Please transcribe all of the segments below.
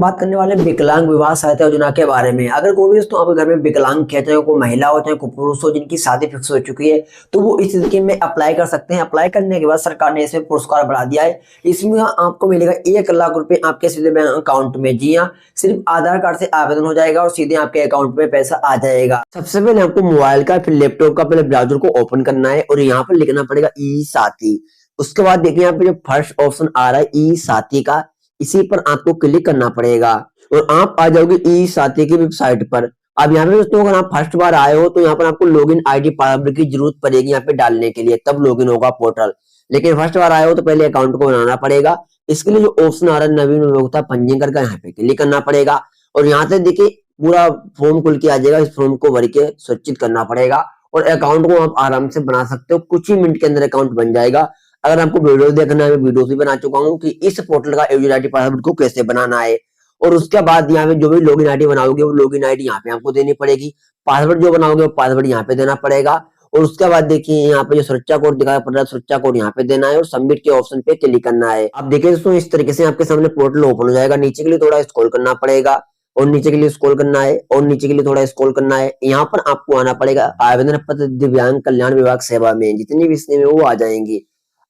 बात करने वाले हैं विकलांग विवाह सहायता योजना के बारे में। अगर कोई भी दोस्तों आपके घर में विकलांग है, चाहे कोई महिला हो चाहे कोई पुरुष हो जिनकी शादी फिक्स हो चुकी है, तो वो इस स्कीम में अप्लाई कर सकते हैं। अप्लाई करने के बाद सरकार ने इसमें पुरस्कार बढ़ा दिया है। इसमें आपको मिलेगा 1 लाख रुपए आपके सीधे बैंक अकाउंट में। जी हाँ, सिर्फ आधार कार्ड से आवेदन हो जाएगा और सीधे आपके अकाउंट में पैसा आ जाएगा। सबसे पहले आपको मोबाइल का फिर लैपटॉप का पहले ब्राउजर को ओपन करना है और यहाँ पर लिखना पड़ेगा ई साथी। उसके बाद देखिए यहाँ पे जो फर्स्ट ऑप्शन आ रहा है ई साथी का, इसी पर आपको क्लिक करना पड़ेगा और आप आ जाओगे ई साथी की वेबसाइट पर। अब यहाँ पे दोस्तों अगर आप फर्स्ट बार आए हो तो यहाँ पर आपको लॉगिन आईडी पासवर्ड की जरूरत पड़ेगी यहाँ पे डालने के लिए, तब लॉगिन होगा पोर्टल। लेकिन फर्स्ट बार आए हो तो पहले अकाउंट को बनाना पड़ेगा। इसके लिए जो ऑप्शन आ रहा है नवीन उपभोक्ता पंजीकरण का, यहाँ पे क्लिक करना पड़ेगा और यहाँ से देखिए पूरा फॉर्म खुल के आ जाएगा। इस फॉर्म को भर के सुरक्षित करना पड़ेगा और अकाउंट को आप आराम से बना सकते हो। कुछ ही मिनट के अंदर अकाउंट बन जाएगा। अगर आपको वीडियो देखना है, मैं वीडियो भी बना चुका हूँ कि इस पोर्टल का यूजर आईडी पासवर्ड को कैसे बनाना है। और उसके बाद यहाँ पे जो भी लॉगिन आईडी बनाओगे वो लॉगिन आईडी यहाँ पे आपको देनी पड़ेगी। पासवर्ड जो बनाओगे वो पासवर्ड यहाँ पे देना पड़ेगा। और उसके बाद देखिए यहाँ पे जो सुरक्षा कोड दिखाई पड़ रहा है, सुरक्षा कोड यहाँ पे देना है और सबमिट के ऑप्शन पे क्लिक करना है। आप देखिए दोस्तों इस तरीके से आपके सामने पोर्टल ओपन हो जाएगा। नीचे के लिए थोड़ा स्क्रॉल करना पड़ेगा और नीचे के लिए स्क्रॉल करना है और नीचे के लिए थोड़ा स्क्रॉल करना है। यहाँ पर आपको आना पड़ेगा आवेदन पत्र दिव्यांग कल्याण विभाग सेवा में, जितनी भी इसमें वो आ जाएंगी।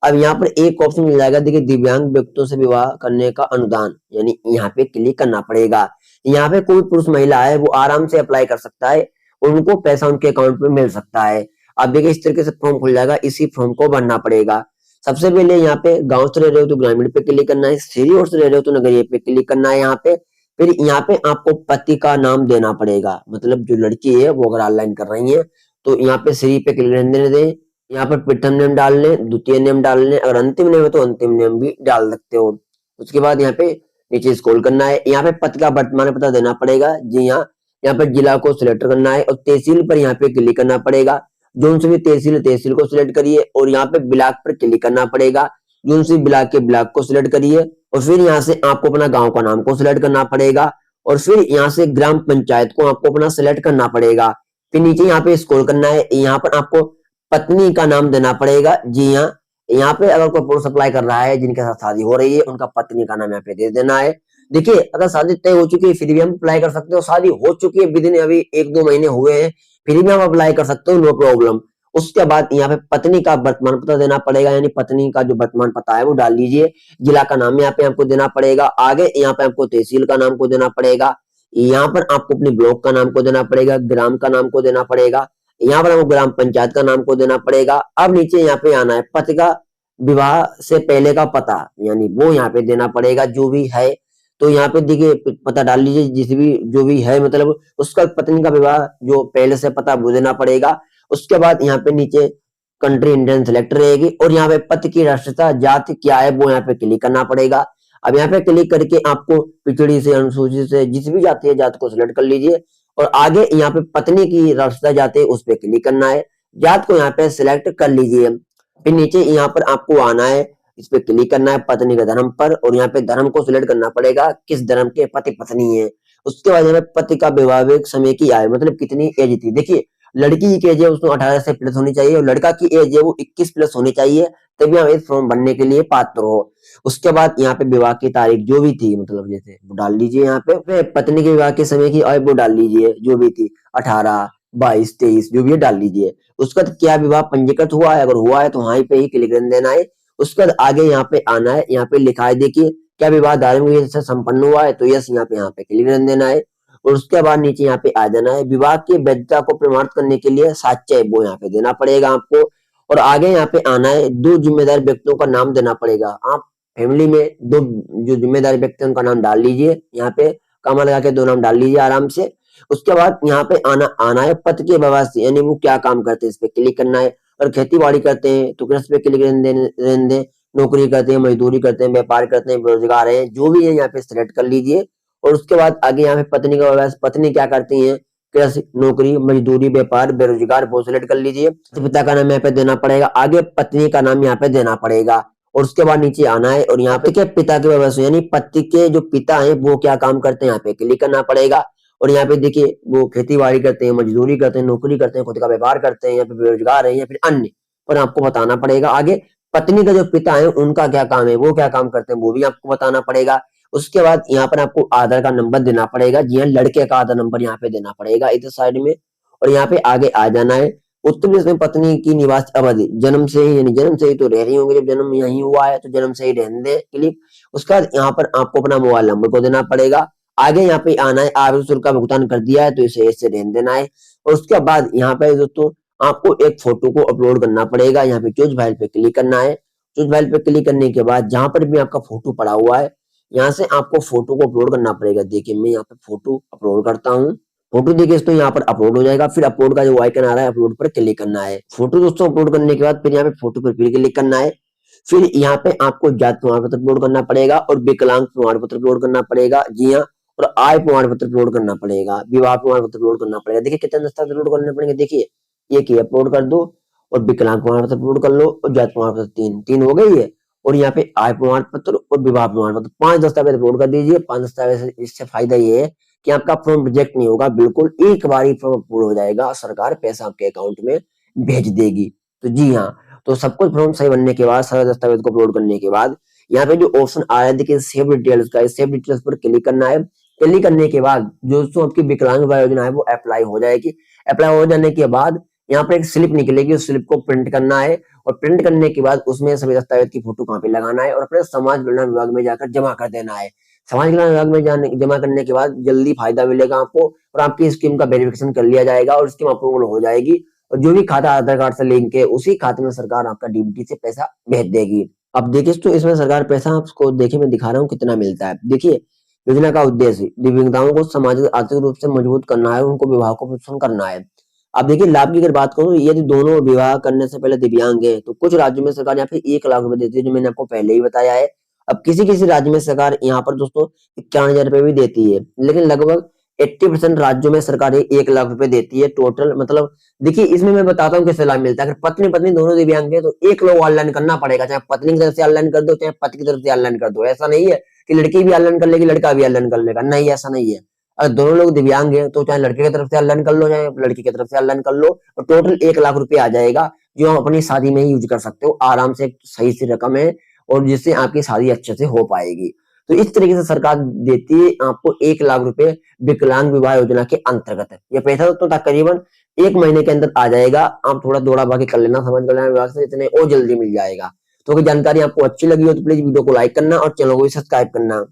अब यहाँ पर एक ऑप्शन मिल जाएगा, देखिए दिव्यांग व्यक्तियों से विवाह करने का अनुदान, यानी यहाँ पे क्लिक करना पड़ेगा। यहाँ पे कोई पुरुष महिला है वो आराम से अप्लाई कर सकता है, उनको पैसा उनके अकाउंट में मिल सकता है। अब देखिए इस तरीके से फॉर्म खुल जाएगा, इसी फॉर्म को भरना पड़ेगा। सबसे पहले यहाँ पे गांव से रह रहे हो तो ग्रामीण पे क्लिक करना है, शहरी और से रह रहे हो तो नगरीय पे क्लिक करना है। यहाँ पे फिर यहाँ पे आपको पति का नाम देना पड़ेगा, मतलब जो लड़की है वो अगर ऑनलाइन कर रही है तो यहाँ पे श्री पे क्लिक रहने दें। यहाँ पर प्रथम नेम डाल लें, द्वितीय नेम डाल लें, अगर अंतिम नेम है तो अंतिम नेम भी डाल सकते हो। उसके बाद यहाँ पे नीचे स्क्रॉल करना है, यहाँ पे पति का वर्तमान पता देना पड़ेगा। जी हाँ, यहाँ पर जिला को सिलेक्ट करना है और तहसील पर यहाँ पे क्लिक करना पड़ेगा। जो सी भी तहसील को सिलेक्ट करिए और यहाँ पे ब्लॉक पर क्लिक करना पड़ेगा। जो सी ब्लॉक के ब्लॉक को सिलेक्ट करिए और फिर यहाँ से आपको अपना गाँव का नाम को सिलेक्ट करना पड़ेगा और फिर यहाँ से ग्राम पंचायत को आपको अपना सिलेक्ट करना पड़ेगा। फिर नीचे यहाँ पे स्क्रॉल करना है, यहाँ पर आपको पत्नी का नाम देना पड़ेगा। जी हाँ, यहाँ पे अगर कोई पुरुष अप्लाई कर रहा है जिनके साथ शादी हो रही है, उनका पत्नी का नाम यहाँ पे दे देना है। देखिए अगर शादी तय हो चुकी है फिर भी हम अप्लाई कर सकते हो, शादी हो चुकी है विदिन अभी 1-2 महीने हुए हैं फिर भी हम अप्लाई कर सकते हो, नो प्रॉब्लम। उसके बाद यहाँ पे पत्नी का वर्तमान पता देना पड़ेगा, यानी पत्नी का जो वर्तमान पता है वो डाल लीजिए। जिला का नाम यहाँ पे आपको देना पड़ेगा। आगे यहाँ पे आपको तहसील का नाम को देना पड़ेगा। यहाँ पर आपको अपने ब्लॉक का नाम को देना पड़ेगा, ग्राम का नाम को देना पड़ेगा। यहाँ पर आपको ग्राम पंचायत का नाम को देना पड़ेगा। अब नीचे यहाँ पे आना है पति का विवाह से पहले का पता, यानी वो यहाँ पे देना पड़ेगा जो भी है। तो यहाँ पे देखिए पता डाल लीजिए जिस भी जो भी है, मतलब उसका पत्नी का विवाह जो पहले से पता वो देना पड़ेगा। उसके बाद यहाँ पे नीचे कंट्री इंडियन सेलेक्ट रहेगी और यहाँ पे पति की राष्ट्रीयता जाति क्या है वो यहाँ पे क्लिक करना पड़ेगा। अब यहाँ पे क्लिक करके आपको पिछड़ी से अनुसूचित से जिस भी जाति है जात को सिलेक्ट कर लीजिए और आगे यहाँ पे पत्नी की राष्ट्रीयता जाति है उस पे क्लिक करना है। जात को यहाँ पे सिलेक्ट कर लीजिए। फिर नीचे यहाँ पर आपको आना है, इस पे क्लिक करना है पत्नी के धर्म पर और यहाँ पे धर्म को सिलेक्ट करना पड़ेगा, किस धर्म के पति पत्नी है। उसके बाद यहाँ पे पति का वैवाहिक समय की आयु, मतलब कितनी एज थी। देखिए लड़की की एज है उसको 18 से प्लस होनी चाहिए और लड़का की एज है वो 21 प्लस होनी चाहिए, तभी आप इस फॉर्म भरने के लिए पात्र हो। उसके बाद यहाँ पे विवाह की तारीख जो भी थी, मतलब जैसे वो डाल लीजिए। यहाँ पे पत्नी के विवाह के समय की आयु वो डाल लीजिए जो भी थी, 18, 22, 23 जो भी है डाल लीजिए। उसके बाद क्या विवाह पंजीकृत हुआ है, अगर हुआ है तो वहीं पे ही क्लिक कर देना है। उसके बाद आगे यहाँ पे आना है, यहाँ पे लिखा है देखिए क्या विवाह धार्मिक विधि से संपन्न हुआ है, तो यस यहाँ पे क्लिक कर देना है। और उसके बाद नीचे यहाँ पे आ जाना है, विवाह की वैधता को प्रमाणित करने के लिए साक्ष्य वो यहाँ पे देना पड़ेगा आपको। और आगे यहाँ पे आना है, 2 जिम्मेदार व्यक्तियों का नाम देना पड़ेगा। आप फैमिली में 2 जो जिम्मेदार व्यक्ति उनका नाम डाल लीजिए, यहाँ पे कॉमा लगा के 2 नाम डाल लीजिए आराम से। उसके बाद यहाँ पे आना है पति के व्यवसाय से, यानी वो क्या काम करते हैं इस पे क्लिक करना है। और खेती बाड़ी करते हैं तो कृषि पे क्लिक रहने दें, नौकरी करते हैं, मजदूरी करते हैं, व्यापार करते हैं, बेरोजगार है, जो भी है यहाँ पे सिलेक्ट कर लीजिए। और उसके बाद आगे यहाँ पे पत्नी का व्यवसाय, पत्नी क्या करती है, कृषि, नौकरी, मजदूरी, व्यापार, बेरोजगार वो सिलेक्ट कर लीजिए। पिता का नाम यहाँ पे देना पड़ेगा, आगे पत्नी का नाम यहाँ पे देना पड़ेगा। और उसके बाद नीचे आना है और यहाँ पे क्या पिता के व्यवसाय, यानी पति के जो पिता है वो क्या काम करते हैं यहाँ पे क्लिक करना पड़ेगा। और यहाँ पे देखिए वो खेती बाड़ी करते हैं, मजदूरी करते हैं, नौकरी करते हैं, खुद का व्यापार करते हैं, या फिर बेरोजगार है या फिर अन्य, पर आपको बताना पड़ेगा। आगे पत्नी का जो पिता है उनका क्या काम है, वो क्या काम करते हैं वो भी आपको बताना पड़ेगा। उसके बाद यहाँ पर आपको आधार का नंबर देना पड़ेगा। जी हाँ, लड़के का आधार नंबर यहाँ पे देना पड़ेगा इधर साइड में, और यहाँ पे आगे आ जाना है। उत्तर प्रदेश में पत्नी की निवास अवधि जन्म से ही, यानी जन्म से ही तो रह रही होंगे, जब जन्म यहीं हुआ है तो जन्म से ही रहने दें क्लिक। उसके बाद यहाँ पर आपको अपना मोबाइल नंबर को देना पड़ेगा। आगे यहाँ पे आना है, आवेदन शुल्क का भुगतान कर दिया है तो इसे ऐसे रहने देना है। और उसके बाद यहाँ पे दोस्तों आपको एक फोटो को अपलोड करना पड़ेगा। यहाँ पे चूज फाइल पे क्लिक करना है। चूज फाइल पे क्लिक करने के बाद जहां पर भी आपका फोटो पड़ा हुआ है, यहाँ से आपको फोटो को अपलोड करना पड़ेगा। देखिए मैं यहाँ पे फोटो अपलोड करता हूँ। फोटो देखिए तो यहाँ पर अपलोड हो जाएगा। फिर अपलोड का जो आइकन आ रहा है, अपलोड पर क्लिक करना है। फोटो दोस्तों अपलोड करने के बाद फिर यहाँ पे फोटो पर फिर क्लिक करना है। फिर यहाँ पे आपको जाति प्रमाण पत्र अपलोड करना पड़ेगा और विकलांग प्रमाण पत्र अपलोड करना पड़ेगा। जी हाँ, और आय प्रमाण पत्र अपलोड करना पड़ेगा, विवाह प्रमाण पत्र अपलोड करना पड़ेगा। देखिए कितने दस्तावेज अपलोड करने पड़ेंगे, देखिए एक ही अपलोड कर दो, और विकलांग प्रमाण पत्र अपलोड कर लो, और जाति प्रमाण पत्र तीन तीन हो गई है। और यहाँ पे आय प्रमाण पत्र और विवाह प्रमाण पत्र 5 दस्तावेज अपलोड कर दीजिए। 5 दस्तावेज से इससे फायदा ये है कि आपका फॉर्म रिजेक्ट नहीं होगा, बिल्कुल एक बार ही फॉर्म अप्रूव हो जाएगा, सरकार पैसा आपके अकाउंट में भेज देगी। तो जी हाँ, तो सब कुछ फॉर्म सही बनने के बाद, सारे दस्तावेज को अपलोड करने के बाद यहाँ पे जो ऑप्शन आ रहा है देखिए सेव डिटेल्स का, सेव डिटेल्स पर क्लिक करना है। क्लिक करने के बाद जो आपकी विकलांग विवाह योजना है वो अप्लाई हो जाएगी। अप्लाई हो जाने के बाद यहाँ पर एक स्लिप निकलेगी, उस स्लिप को प्रिंट करना है, और प्रिंट करने के बाद उसमें सभी दस्तावेज की फोटो कॉपी लगाना है और अपने समाज कल्याण विभाग में जाकर जमा कर देना है। समाज कल्याण विभाग में जमा करने के बाद जल्दी फायदा मिलेगा आपको, और आपकी स्कीम का वेरिफिकेशन कर लिया जाएगा और स्कीम अप्रूवल हो जाएगी। और जो भी खाता आधार कार्ड से लिंक है उसी खाते में सरकार आपका डीबीटी से पैसा भेज देगी। अब देखिए तो इसमें सरकार पैसा आपको देखिए मैं दिखा रहा हूँ कितना मिलता है। देखिए योजना का उद्देश्य दिव्यांगताओं को सामाजिक आर्थिक रूप से मजबूत करना है, उनको विवाह को प्रोत्साहन करना है। अब देखिए लाभ की अगर बात करूं, यदि दोनों विवाह करने से पहले दिव्यांग है तो कुछ राज्यों में सरकार यहाँ पे 1 लाख रुपए देती है, जो मैंने आपको पहले ही बताया है। अब किसी किसी राज्य में सरकार यहाँ पर दोस्तों 51,000 रुपए भी देती है, लेकिन लगभग 80% राज्यों में सरकार 1 लाख रुपए देती है टोटल। मतलब देखिए इसमें मैं बताता हूँ किससे लाभ मिलता है। अगर पत्नी पत्नी दोनों दिव्यांग है तो एक लोग ऑनलाइन करना पड़ेगा, चाहे पत्नी की तरफ से ऑनलाइन कर दो, चाहे पति की तरफ से ऑनलाइन कर दो। ऐसा नहीं है कि लड़की भी ऑनलाइन कर लेगी लड़का भी ऑनलाइन कर लेगा, नहीं ऐसा नहीं है। अगर दोनों लोग दिव्यांग हैं तो चाहे लड़के की तरफ से ऑनलाइन कर लो, चाहे लड़की की तरफ से ऑनलाइन कर लो, और टोटल 1 लाख रुपए आ जाएगा, जो आप अपनी शादी में ही यूज कर सकते हो आराम से। एक सही सी रकम है और जिससे आपकी शादी अच्छे से हो पाएगी। तो इस तरीके से सरकार देती है आपको 1 लाख रुपए विकलांग विवाह योजना के अंतर्गत। ये पैसा तो तकरीबन 1 महीने के अंदर आ जाएगा। आप थोड़ा दौड़ा भागी कर लेना समाज कल्याण विभाग से, इतने और जल्दी मिल जाएगा। तो अगर जानकारी आपको अच्छी लगी हो तो प्लीज वीडियो को लाइक करना और चैनल को भी सब्सक्राइब करना।